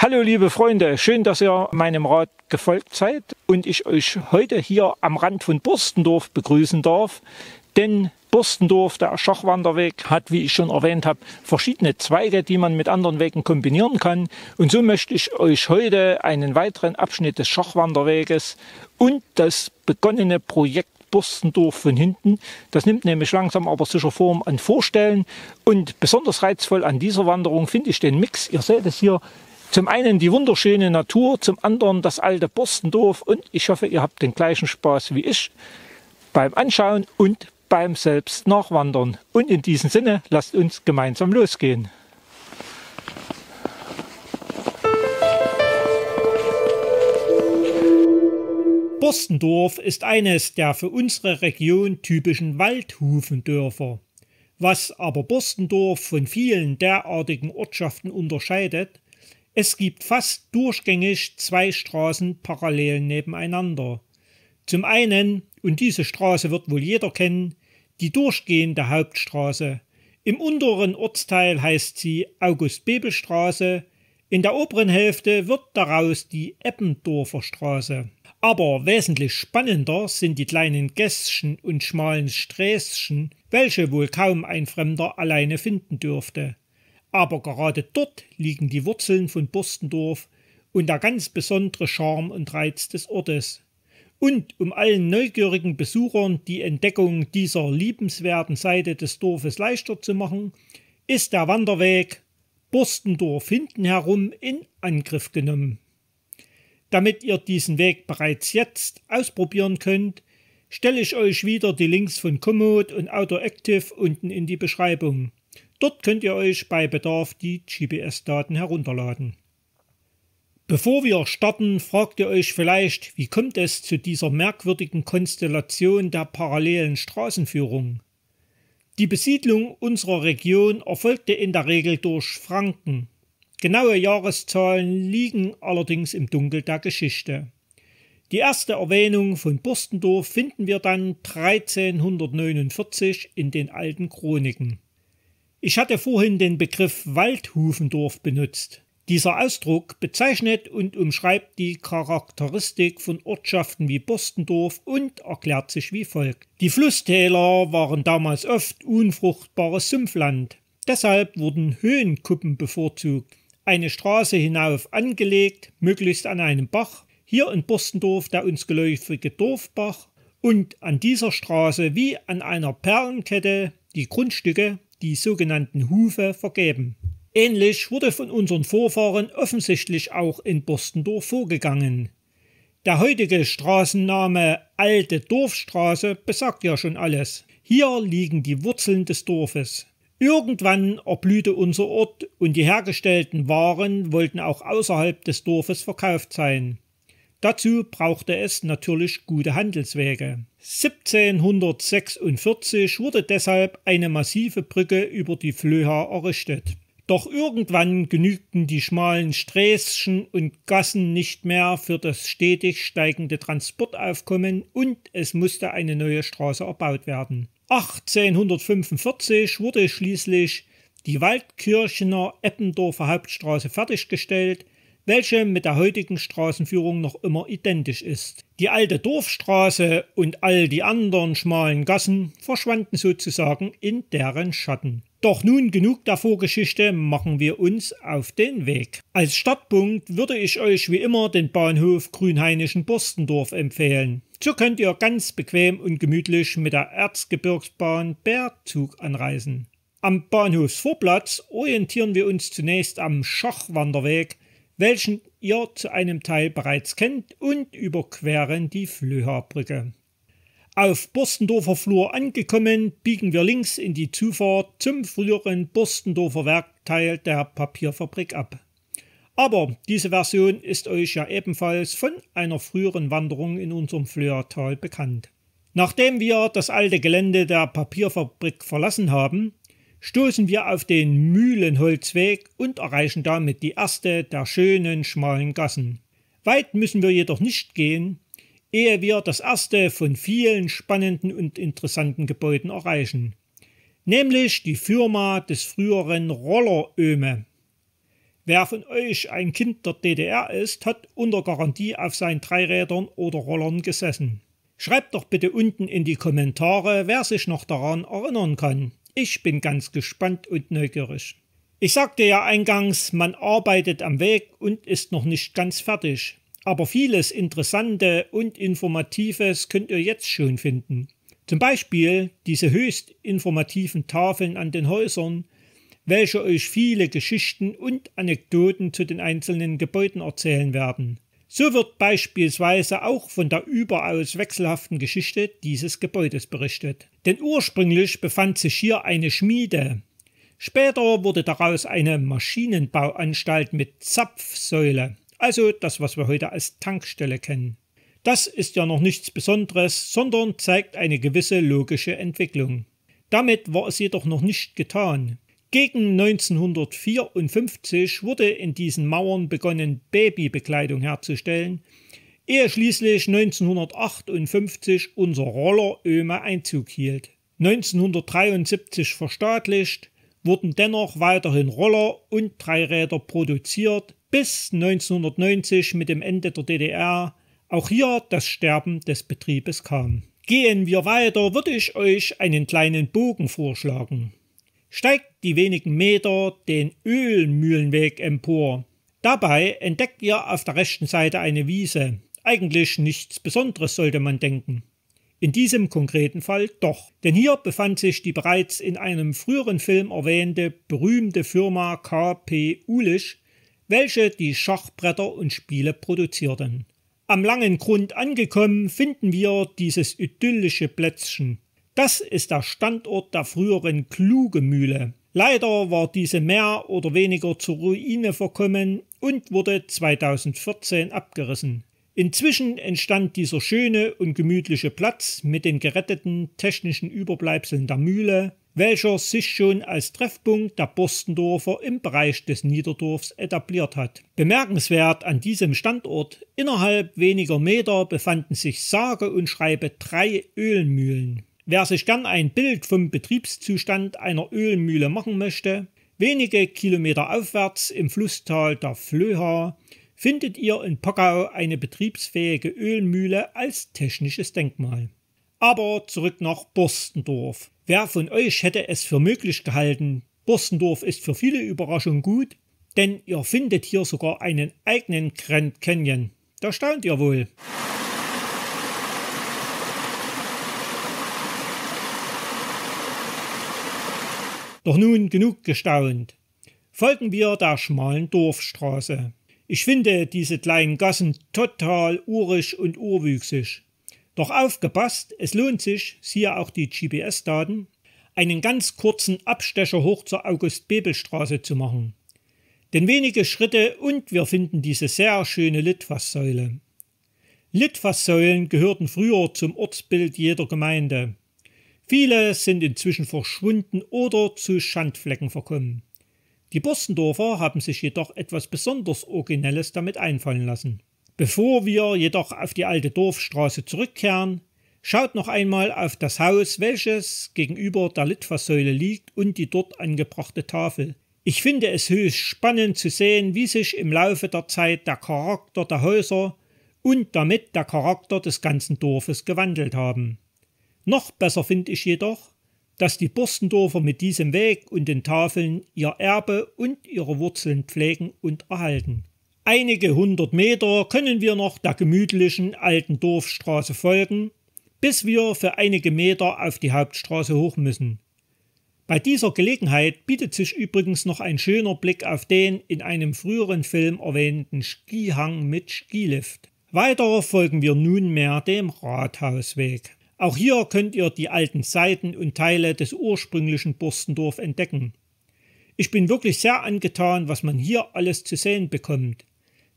Hallo liebe Freunde, schön, dass ihr meinem Rat gefolgt seid und ich euch heute hier am Rand von Burstendorf begrüßen darf. Denn Burstendorf, der Schachwanderweg, hat, wie ich schon erwähnt habe, verschiedene Zweige, die man mit anderen Wegen kombinieren kann. Und so möchte ich euch heute einen weiteren Abschnitt des Schachwanderweges und das begonnene Projekt Burstendorf von hinten. Das nimmt nämlich langsam aber sicher Form an vorstellen. Und besonders reizvoll an dieser Wanderung finde ich den Mix. Ihr seht es hier. Zum einen die wunderschöne Natur, zum anderen das alte Burstendorf und ich hoffe, ihr habt den gleichen Spaß wie ich beim Anschauen und beim selbst Nachwandern. Und in diesem Sinne, lasst uns gemeinsam losgehen. Burstendorf ist eines der für unsere Region typischen Waldhufendörfer. Was aber Burstendorf von vielen derartigen Ortschaften unterscheidet: Es gibt fast durchgängig zwei Straßen parallel nebeneinander. Zum einen, und diese Straße wird wohl jeder kennen, die durchgehende Hauptstraße. Im unteren Ortsteil heißt sie August-Bebel-Straße, in der oberen Hälfte wird daraus die Eppendorfer Straße. Aber wesentlich spannender sind die kleinen Gässchen und schmalen Sträßchen, welche wohl kaum ein Fremder alleine finden dürfte. Aber gerade dort liegen die Wurzeln von Burstendorf und der ganz besondere Charme und Reiz des Ortes. Und um allen neugierigen Besuchern die Entdeckung dieser liebenswerten Seite des Dorfes leichter zu machen, ist der Wanderweg Burstendorf hinten herum in Angriff genommen. Damit ihr diesen Weg bereits jetzt ausprobieren könnt, stelle ich euch wieder die Links von Komoot und Outdoor Active unten in die Beschreibung. Dort könnt ihr euch bei Bedarf die GPS-Daten herunterladen. Bevor wir starten, fragt ihr euch vielleicht, wie kommt es zu dieser merkwürdigen Konstellation der parallelen Straßenführung? Die Besiedlung unserer Region erfolgte in der Regel durch Franken. Genaue Jahreszahlen liegen allerdings im Dunkel der Geschichte. Die erste Erwähnung von Burstendorf finden wir dann 1349 in den alten Chroniken. Ich hatte vorhin den Begriff Waldhufendorf benutzt. Dieser Ausdruck bezeichnet und umschreibt die Charakteristik von Ortschaften wie Burstendorf und erklärt sich wie folgt. Die Flusstäler waren damals oft unfruchtbares Sumpfland. Deshalb wurden Höhenkuppen bevorzugt, eine Straße hinauf angelegt, möglichst an einem Bach, hier in Burstendorf der uns geläufige Dorfbach, und an dieser Straße wie an einer Perlenkette die Grundstücke, die sogenannten Hufe, vergeben. Ähnlich wurde von unseren Vorfahren offensichtlich auch in Burstendorf vorgegangen. Der heutige Straßenname Alte Dorfstraße besagt ja schon alles. Hier liegen die Wurzeln des Dorfes. Irgendwann erblühte unser Ort und die hergestellten Waren wollten auch außerhalb des Dorfes verkauft sein. Dazu brauchte es natürlich gute Handelswege. 1746 wurde deshalb eine massive Brücke über die Flöha errichtet. Doch irgendwann genügten die schmalen Sträßchen und Gassen nicht mehr für das stetig steigende Transportaufkommen und es musste eine neue Straße erbaut werden. 1845 wurde schließlich die Waldkirchener Eppendorfer Hauptstraße fertiggestellt, welche mit der heutigen Straßenführung noch immer identisch ist. Die alte Dorfstraße und all die anderen schmalen Gassen verschwanden sozusagen in deren Schatten. Doch nun genug der Vorgeschichte, machen wir uns auf den Weg. Als Startpunkt würde ich euch wie immer den Bahnhof Grünhainischen Burstendorf empfehlen. So könnt ihr ganz bequem und gemütlich mit der Erzgebirgsbahn per Zug anreisen. Am Bahnhofsvorplatz orientieren wir uns zunächst am Schachwanderweg, welchen ihr zu einem Teil bereits kennt, und überqueren die Flöha-Brücke. Auf Burstendorfer Flur angekommen, biegen wir links in die Zufahrt zum früheren Burstendorfer Werkteil der Papierfabrik ab. Aber diese Version ist euch ja ebenfalls von einer früheren Wanderung in unserem Flöhatal bekannt. Nachdem wir das alte Gelände der Papierfabrik verlassen haben, stoßen wir auf den Mühlenholzweg und erreichen damit die erste der schönen schmalen Gassen. Weit müssen wir jedoch nicht gehen, ehe wir das erste von vielen spannenden und interessanten Gebäuden erreichen, nämlich die Firma des früheren Roller Oehme. Wer von euch ein Kind der DDR ist, hat unter Garantie auf seinen Dreirädern oder Rollern gesessen. Schreibt doch bitte unten in die Kommentare, wer sich noch daran erinnern kann. Ich bin ganz gespannt und neugierig. Ich sagte ja eingangs, man arbeitet am Weg und ist noch nicht ganz fertig. Aber vieles Interessante und Informatives könnt ihr jetzt schon finden. Zum Beispiel diese höchst informativen Tafeln an den Häusern, welche euch viele Geschichten und Anekdoten zu den einzelnen Gebäuden erzählen werden. So wird beispielsweise auch von der überaus wechselhaften Geschichte dieses Gebäudes berichtet. Denn ursprünglich befand sich hier eine Schmiede. Später wurde daraus eine Maschinenbauanstalt mit Zapfsäule, also das, was wir heute als Tankstelle kennen. Das ist ja noch nichts Besonderes, sondern zeigt eine gewisse logische Entwicklung. Damit war es jedoch noch nicht getan. Gegen 1954 wurde in diesen Mauern begonnen, Babybekleidung herzustellen, ehe schließlich 1958 unser Roller Öme Einzug hielt. 1973 verstaatlicht, wurden dennoch weiterhin Roller und Dreiräder produziert, bis 1990 mit dem Ende der DDR auch hier das Sterben des Betriebes kam. Gehen wir weiter, würde ich euch einen kleinen Bogen vorschlagen. Steigt die wenigen Meter den Ölmühlenweg empor. Dabei entdeckt ihr auf der rechten Seite eine Wiese. Eigentlich nichts Besonderes, sollte man denken. In diesem konkreten Fall doch, denn hier befand sich die bereits in einem früheren Film erwähnte berühmte Firma K.P. Ulisch, welche die Schachbretter und Spiele produzierten. Am langen Grund angekommen finden wir dieses idyllische Plätzchen. Das ist der Standort der früheren Kluge-Mühle. Leider war diese mehr oder weniger zur Ruine verkommen und wurde 2014 abgerissen. Inzwischen entstand dieser schöne und gemütliche Platz mit den geretteten technischen Überbleibseln der Mühle, welcher sich schon als Treffpunkt der Borstendorfer im Bereich des Niederdorfs etabliert hat. Bemerkenswert an diesem Standort, innerhalb weniger Meter befanden sich sage und schreibe 3 Ölmühlen. Wer sich gern ein Bild vom Betriebszustand einer Ölmühle machen möchte, wenige Kilometer aufwärts im Flusstal der Flöha findet ihr in Pockau eine betriebsfähige Ölmühle als technisches Denkmal. Aber zurück nach Borstendorf. Wer von euch hätte es für möglich gehalten, Borstendorf ist für viele Überraschungen gut, denn ihr findet hier sogar einen eigenen Grand Canyon. Da staunt ihr wohl. Doch nun genug gestaunt. Folgen wir der schmalen Dorfstraße. Ich finde diese kleinen Gassen total urig und urwüchsig. Doch aufgepasst, es lohnt sich, siehe auch die GPS-Daten, einen ganz kurzen Abstecher hoch zur August-Bebel-Straße zu machen. Denn wenige Schritte und wir finden diese sehr schöne Litfaßsäule. Litfaßsäulen gehörten früher zum Ortsbild jeder Gemeinde. Viele sind inzwischen verschwunden oder zu Schandflecken verkommen. Die Borstendorfer haben sich jedoch etwas besonders Originelles damit einfallen lassen. Bevor wir jedoch auf die alte Dorfstraße zurückkehren, schaut noch einmal auf das Haus, welches gegenüber der Litfaßsäule liegt und die dort angebrachte Tafel. Ich finde es höchst spannend zu sehen, wie sich im Laufe der Zeit der Charakter der Häuser und damit der Charakter des ganzen Dorfes gewandelt haben. Noch besser finde ich jedoch, dass die Borstendorfer mit diesem Weg und den Tafeln ihr Erbe und ihre Wurzeln pflegen und erhalten. Einige 100 Meter können wir noch der gemütlichen alten Dorfstraße folgen, bis wir für einige Meter auf die Hauptstraße hoch müssen. Bei dieser Gelegenheit bietet sich übrigens noch ein schöner Blick auf den in einem früheren Film erwähnten Skihang mit Skilift. Weiter folgen wir nunmehr dem Rathausweg. Auch hier könnt ihr die alten Seiten und Teile des ursprünglichen Borstendorf entdecken. Ich bin wirklich sehr angetan, was man hier alles zu sehen bekommt.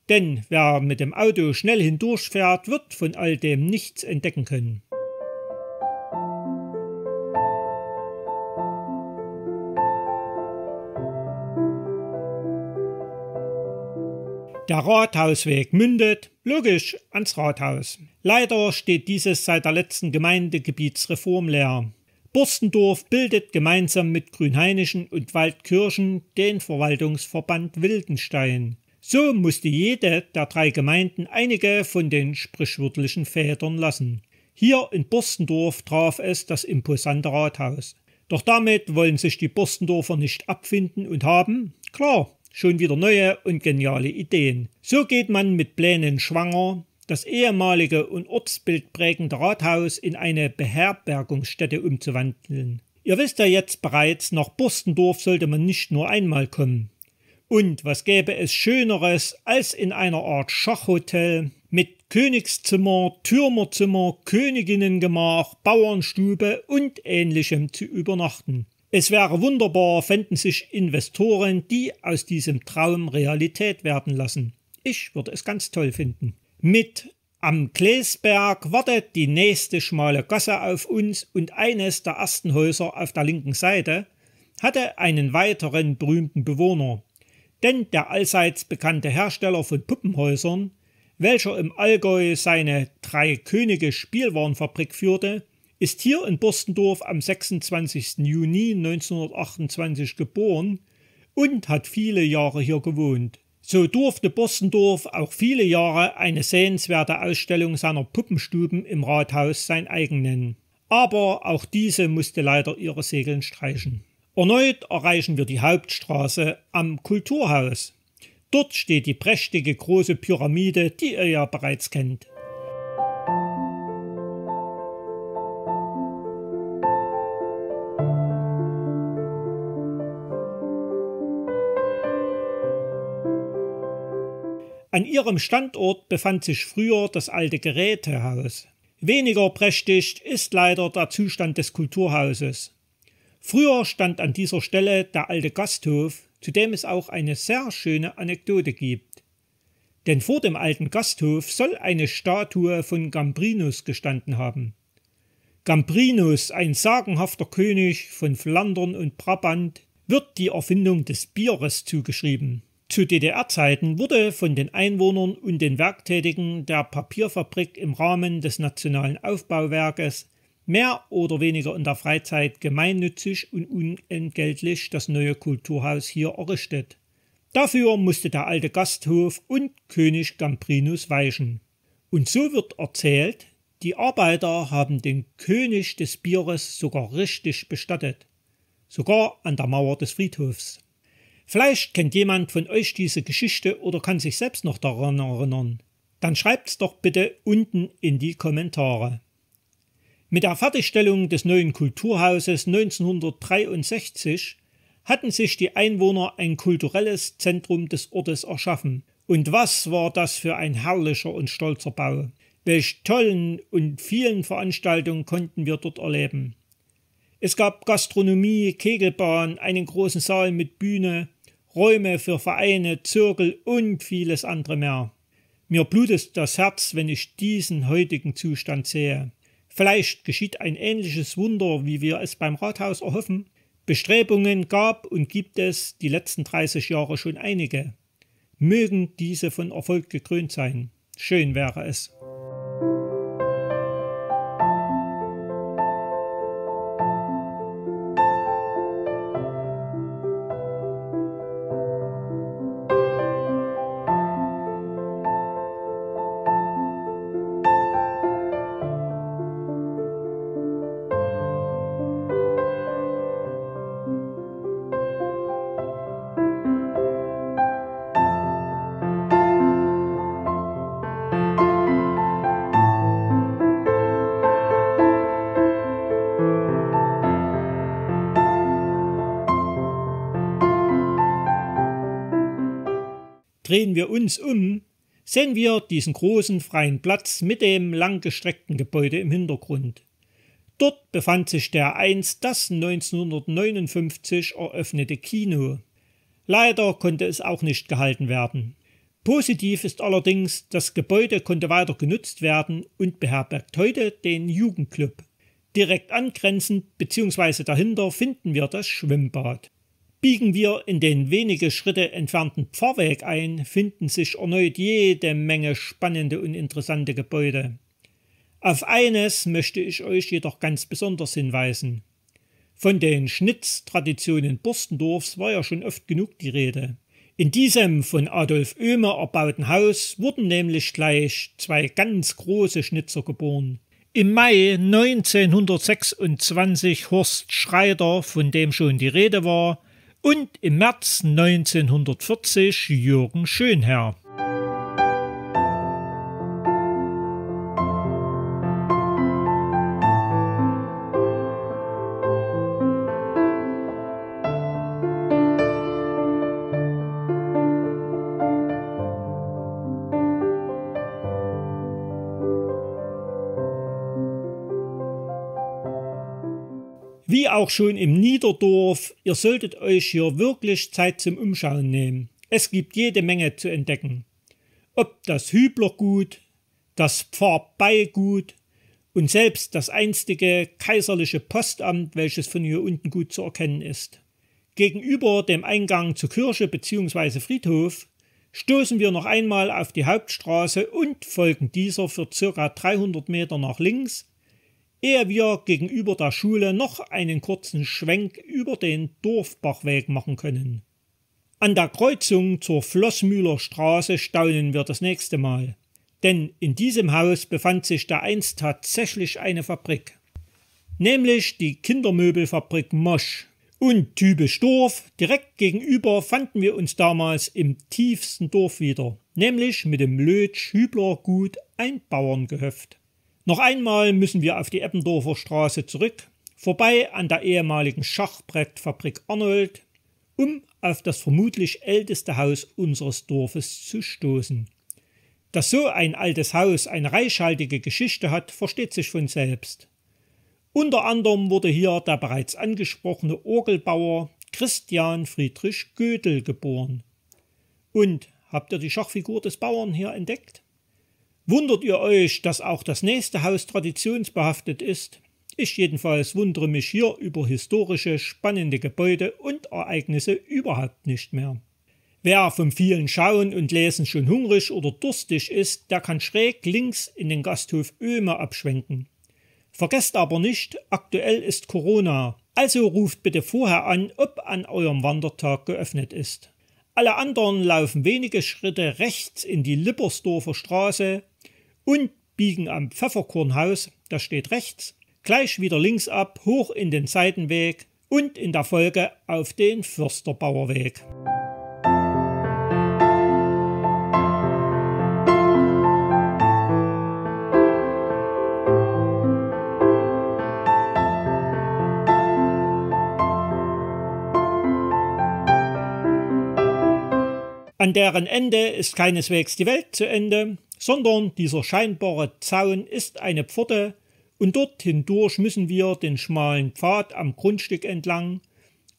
Denn wer mit dem Auto schnell hindurchfährt, wird von all dem nichts entdecken können. Der Rathausweg mündet, logisch, ans Rathaus. Leider steht dieses seit der letzten Gemeindegebietsreform leer. Burstendorf bildet gemeinsam mit Grünhainischen und Waldkirchen den Verwaltungsverband Wildenstein. So musste jede der 3 Gemeinden einige von den sprichwörtlichen Federn lassen. Hier in Burstendorf traf es das imposante Rathaus. Doch damit wollen sich die Burstendorfer nicht abfinden und haben, klar, schon wieder neue und geniale Ideen. So geht man mit Plänen schwanger, das ehemalige und ortsbildprägende Rathaus in eine Beherbergungsstätte umzuwandeln. Ihr wisst ja jetzt bereits, nach Burstendorf sollte man nicht nur einmal kommen. Und was gäbe es Schöneres, als in einer Art Schachhotel mit Königszimmer, Türmerzimmer, Königinnengemach, Bauernstube und Ähnlichem zu übernachten. Es wäre wunderbar, fänden sich Investoren, die aus diesem Traum Realität werden lassen. Ich würde es ganz toll finden. Mit am Kleesberg wartet die nächste schmale Gasse auf uns und eines der ersten Häuser auf der linken Seite hatte einen weiteren berühmten Bewohner. Denn der allseits bekannte Hersteller von Puppenhäusern, welcher im Allgäu seine 3 Könige Spielwarenfabrik führte, ist hier in Burstendorf am 26. Juni 1928 geboren und hat viele Jahre hier gewohnt. So durfte Burstendorf auch viele Jahre eine sehenswerte Ausstellung seiner Puppenstuben im Rathaus sein eigen nennen. Aber auch diese musste leider ihre Segeln streichen. Erneut erreichen wir die Hauptstraße am Kulturhaus. Dort steht die prächtige große Pyramide, die ihr ja bereits kennt. An ihrem Standort befand sich früher das alte Gerätehaus. Weniger prächtig ist leider der Zustand des Kulturhauses. Früher stand an dieser Stelle der alte Gasthof, zu dem es auch eine sehr schöne Anekdote gibt. Denn vor dem alten Gasthof soll eine Statue von Gambrinus gestanden haben. Gambrinus, ein sagenhafter König von Flandern und Brabant, wird die Erfindung des Bieres zugeschrieben. Zu DDR-Zeiten wurde von den Einwohnern und den Werktätigen der Papierfabrik im Rahmen des Nationalen Aufbauwerkes mehr oder weniger in der Freizeit gemeinnützig und unentgeltlich das neue Kulturhaus hier errichtet. Dafür musste der alte Gasthof und König Gambrinus weichen. Und so wird erzählt, die Arbeiter haben den König des Bieres sogar richtig bestattet. Sogar an der Mauer des Friedhofs. Vielleicht kennt jemand von euch diese Geschichte oder kann sich selbst noch daran erinnern. Dann schreibt's doch bitte unten in die Kommentare. Mit der Fertigstellung des neuen Kulturhauses 1963 hatten sich die Einwohner ein kulturelles Zentrum des Ortes erschaffen. Und was war das für ein herrlicher und stolzer Bau. Welch tollen und vielen Veranstaltungen konnten wir dort erleben. Es gab Gastronomie, Kegelbahn, einen großen Saal mit Bühne, Räume für Vereine, Zirkel und vieles andere mehr. Mir blutet das Herz, wenn ich diesen heutigen Zustand sehe. Vielleicht geschieht ein ähnliches Wunder, wie wir es beim Rathaus erhoffen. Bestrebungen gab und gibt es die letzten 30 Jahre schon einige. Mögen diese von Erfolg gekrönt sein. Schön wäre es. Drehen wir uns um, sehen wir diesen großen freien Platz mit dem langgestreckten Gebäude im Hintergrund. Dort befand sich der einst das 1959 eröffnete Kino. Leider konnte es auch nicht gehalten werden. Positiv ist allerdings, das Gebäude konnte weiter genutzt werden und beherbergt heute den Jugendclub. Direkt angrenzend bzw. dahinter finden wir das Schwimmbad. Biegen wir in den wenige Schritte entfernten Pfarrweg ein, finden sich erneut jede Menge spannende und interessante Gebäude. Auf eines möchte ich euch jedoch ganz besonders hinweisen. Von den Schnitztraditionen Borstendorfs war ja schon oft genug die Rede. In diesem von Adolf Oehme erbauten Haus wurden nämlich gleich 2 ganz große Schnitzer geboren. Im Mai 1926 Horst Schreider, von dem schon die Rede war, und im März 1940 Jürgen Schönherr. Wie auch schon im Niederdorf, ihr solltet euch hier wirklich Zeit zum Umschauen nehmen. Es gibt jede Menge zu entdecken. Ob das Hüblergut, das Pfarrbeigut und selbst das einstige kaiserliche Postamt, welches von hier unten gut zu erkennen ist. Gegenüber dem Eingang zur Kirche bzw. Friedhof stoßen wir noch einmal auf die Hauptstraße und folgen dieser für ca. 300 Meter nach links, ehe wir gegenüber der Schule noch einen kurzen Schwenk über den Dorfbachweg machen können. An der Kreuzung zur Flossmühler Straße staunen wir das nächste Mal, denn in diesem Haus befand sich da einst tatsächlich eine Fabrik, nämlich die Kindermöbelfabrik Mosch. Und typisch Dorf, direkt gegenüber fanden wir uns damals im tiefsten Dorf wieder, nämlich mit dem Lötsch-Hübler-Gut ein Bauerngehöft. Noch einmal müssen wir auf die Eppendorfer Straße zurück, vorbei an der ehemaligen Schachbrettfabrik Arnold, um auf das vermutlich älteste Haus unseres Dorfes zu stoßen. Dass so ein altes Haus eine reichhaltige Geschichte hat, versteht sich von selbst. Unter anderem wurde hier der bereits angesprochene Orgelbauer Christian Friedrich Gödel geboren. Und habt ihr die Schachfigur des Bauern hier entdeckt? Wundert ihr euch, dass auch das nächste Haus traditionsbehaftet ist? Ich jedenfalls wundere mich hier über historische, spannende Gebäude und Ereignisse überhaupt nicht mehr. Wer vom vielen Schauen und Lesen schon hungrig oder durstig ist, der kann schräg links in den Gasthof Oehme abschwenken. Vergesst aber nicht, aktuell ist Corona, also ruft bitte vorher an, ob an eurem Wandertag geöffnet ist. Alle anderen laufen wenige Schritte rechts in die Lippersdorfer Straße und biegen am Pfefferkornhaus, das steht rechts, gleich wieder links ab, hoch in den Seitenweg und in der Folge auf den Försterbauerweg. An deren Ende ist keineswegs die Welt zu Ende, sondern dieser scheinbare Zaun ist eine Pforte und dort hindurch müssen wir den schmalen Pfad am Grundstück entlang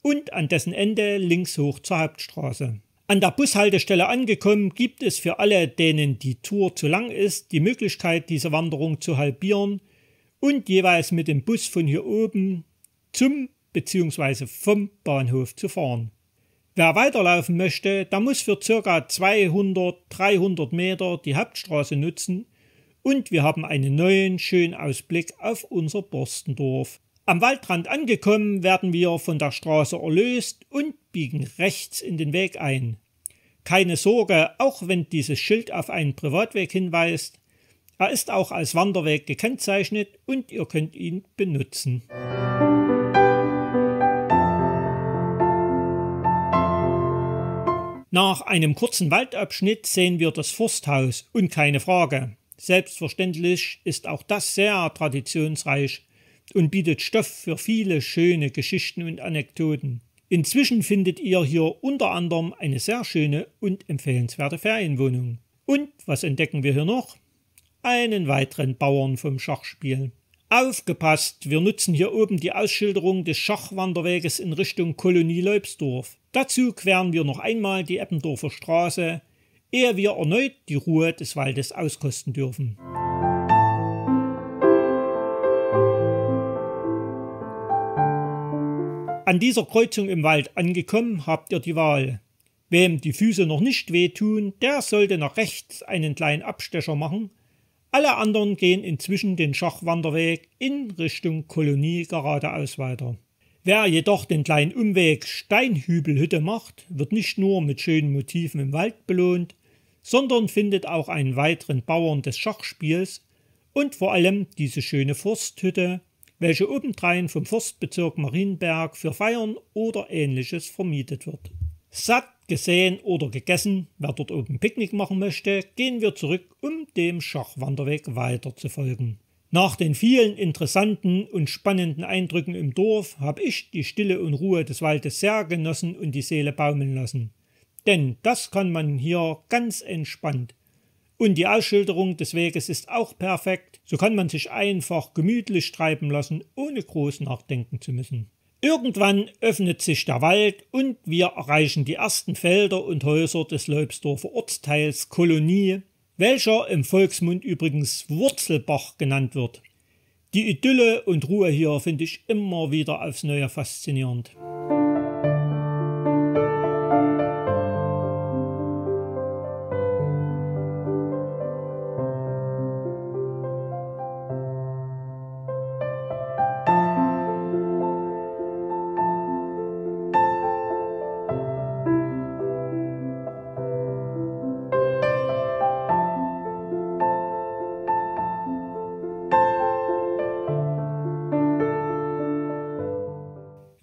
und an dessen Ende links hoch zur Hauptstraße. An der Bushaltestelle angekommen gibt es für alle, denen die Tour zu lang ist, die Möglichkeit, diese Wanderung zu halbieren und jeweils mit dem Bus von hier oben zum bzw. vom Bahnhof zu fahren. Wer weiterlaufen möchte, der muss für ca. 200-300 Meter die Hauptstraße nutzen und wir haben einen neuen, schönen Ausblick auf unser Borstendorf. Am Waldrand angekommen werden wir von der Straße erlöst und biegen rechts in den Weg ein. Keine Sorge, auch wenn dieses Schild auf einen Privatweg hinweist, er ist auch als Wanderweg gekennzeichnet und ihr könnt ihn benutzen. Nach einem kurzen Waldabschnitt sehen wir das Forsthaus und keine Frage. Selbstverständlich ist auch das sehr traditionsreich und bietet Stoff für viele schöne Geschichten und Anekdoten. Inzwischen findet ihr hier unter anderem eine sehr schöne und empfehlenswerte Ferienwohnung. Und was entdecken wir hier noch? Einen weiteren Bauern vom Schachspiel. Aufgepasst, wir nutzen hier oben die Ausschilderung des Schachwanderweges in Richtung Kolonie Leubsdorf. Dazu queren wir noch einmal die Eppendorfer Straße, ehe wir erneut die Ruhe des Waldes auskosten dürfen. An dieser Kreuzung im Wald angekommen, habt ihr die Wahl. Wem die Füße noch nicht wehtun, der sollte nach rechts einen kleinen Abstecher machen. Alle anderen gehen inzwischen den Schachwanderweg in Richtung Kolonie geradeaus weiter. Wer jedoch den kleinen Umweg Steinhübelhütte macht, wird nicht nur mit schönen Motiven im Wald belohnt, sondern findet auch einen weiteren Bauern des Schachspiels und vor allem diese schöne Forsthütte, welche obendrein vom Forstbezirk Marienberg für Feiern oder Ähnliches vermietet wird. Satt, gesehen oder gegessen, wer dort oben Picknick machen möchte, gehen wir zurück, um dem Schachwanderweg weiter zu folgen. Nach den vielen interessanten und spannenden Eindrücken im Dorf habe ich die Stille und Ruhe des Waldes sehr genossen und die Seele baumeln lassen. Denn das kann man hier ganz entspannt. Und die Ausschilderung des Weges ist auch perfekt, so kann man sich einfach gemütlich treiben lassen, ohne groß nachdenken zu müssen. Irgendwann öffnet sich der Wald und wir erreichen die ersten Felder und Häuser des Leubsdorfer Ortsteils Kolonie, welcher im Volksmund übrigens Wurzelbach genannt wird. Die Idylle und Ruhe hier finde ich immer wieder aufs Neue faszinierend.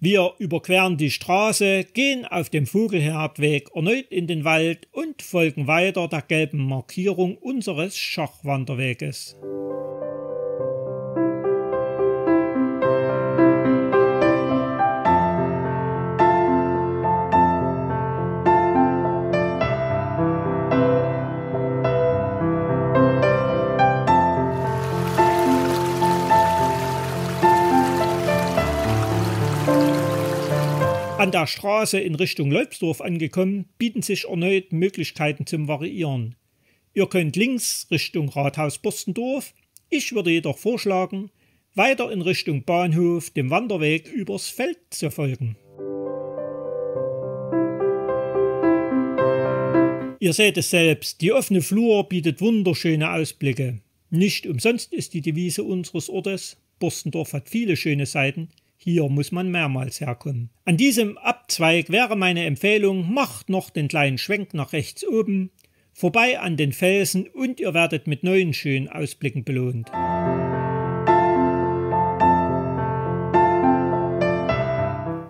Wir überqueren die Straße, gehen auf dem Vogelherabweg erneut in den Wald und folgen weiter der gelben Markierung unseres Schachwanderweges. An der Straße in Richtung Leubsdorf angekommen, bieten sich erneut Möglichkeiten zum Variieren. Ihr könnt links Richtung Rathaus Borstendorf, ich würde jedoch vorschlagen, weiter in Richtung Bahnhof dem Wanderweg übers Feld zu folgen. Ihr seht es selbst, die offene Flur bietet wunderschöne Ausblicke. Nicht umsonst ist die Devise unseres Ortes, Borstendorf hat viele schöne Seiten, hier muss man mehrmals herkommen. An diesem Abzweig wäre meine Empfehlung, macht noch den kleinen Schwenk nach rechts oben, vorbei an den Felsen und ihr werdet mit neuen schönen Ausblicken belohnt.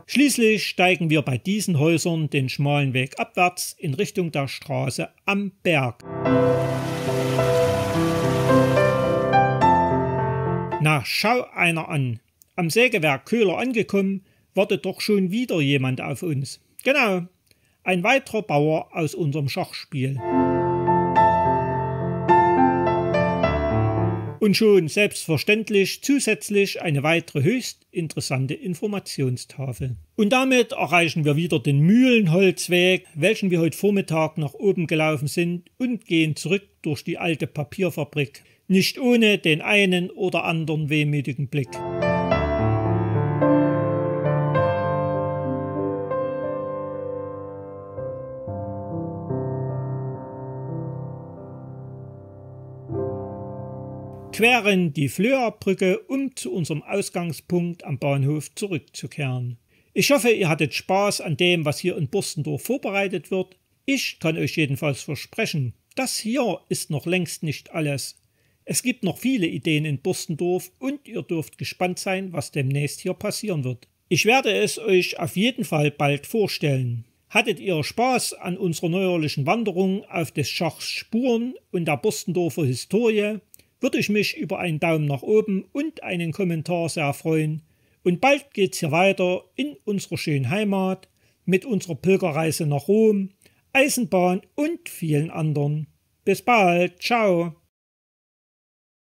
Schließlich steigen wir bei diesen Häusern den schmalen Weg abwärts in Richtung der Straße am Berg. Na, schau einer an. Am Sägewerk Köhler angekommen, wartet doch schon wieder jemand auf uns. Genau, ein weiterer Bauer aus unserem Schachspiel. Und schon selbstverständlich zusätzlich eine weitere höchst interessante Informationstafel. Und damit erreichen wir wieder den Mühlenholzweg, welchen wir heute Vormittag nach oben gelaufen sind und gehen zurück durch die alte Papierfabrik. Nicht ohne den einen oder anderen wehmütigen Blick. Queren die Flöerbrücke, um zu unserem Ausgangspunkt am Bahnhof zurückzukehren. Ich hoffe, ihr hattet Spaß an dem, was hier in Borstendorf vorbereitet wird. Ich kann euch jedenfalls versprechen, das hier ist noch längst nicht alles. Es gibt noch viele Ideen in Borstendorf und ihr dürft gespannt sein, was demnächst hier passieren wird. Ich werde es euch auf jeden Fall bald vorstellen. Hattet ihr Spaß an unserer neuerlichen Wanderung auf des Schachs Spuren und der Borstendorfer Historie, würde ich mich über einen Daumen nach oben und einen Kommentar sehr freuen. Und bald geht's hier weiter in unserer schönen Heimat mit unserer Pilgerreise nach Rom, Eisenbahn und vielen anderen. Bis bald, ciao!